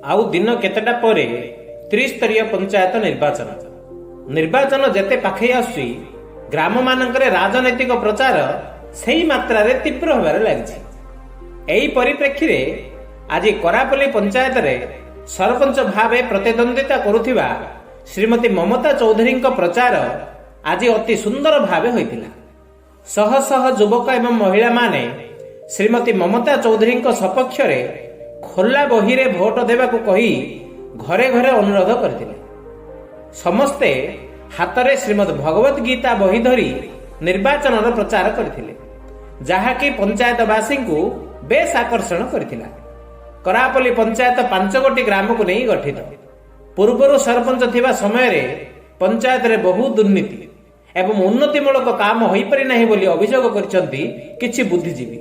आउ दिन केतेटा परे त्रिस्तरीय पंचायत निर्वाचन जेते पाखे आसुची ग्राम मानकरे राजनैतिक प्रचार सही मात्रा रे तीव्र होबार लागिछि। एही परिप्रेक्षी रे आज करापल्ली पंचायत रे सरपंच भावे प्रतिद्वंदिता करुथिबा श्रीमती ममता चौधरी प्रचार आज अति सुंदर भावे होइतिला। शह शह युवक एवं महिला माने श्रीमती ममता चौधरी सपक्ष रे खोला बही रे भोट देबाकू कही घरे घरे अनुरोध करथिले। समस्ते हाथ में श्रीमद भगवत गीता बही धरी निर्वाचन प्रचार करथिले, जहाँकि पंचायतवासी को बेस आकर्षण करथिला। करापल्ली पंचायत 5 गोटी ग्राम को नहीं गठित। पूर्वर सरपंच थिबा समय रे पंचायत रे बहु दुर्नीति एवं उन्नतिमूलक काम होई पारि नाही बोली अभियोग करछंती किछि बुद्धिजीवी।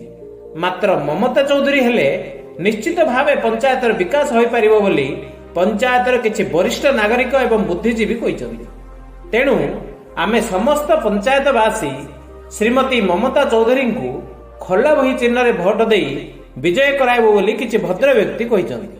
मात्र ममता चौधरी हेले निश्चित भावे पंचायतर विकास होई पारिबो बोली पंचायतर किछि वरिष्ठ नागरिक एवं बुद्धिजीवी कहिसंती। तेणु आमे समस्त पंचायतवासी श्रीमती ममता चौधरी को खोला बही चिन्ह रे भोट देई विजय कराइबो बोली किछि भद्र व्यक्ति कहिसंती।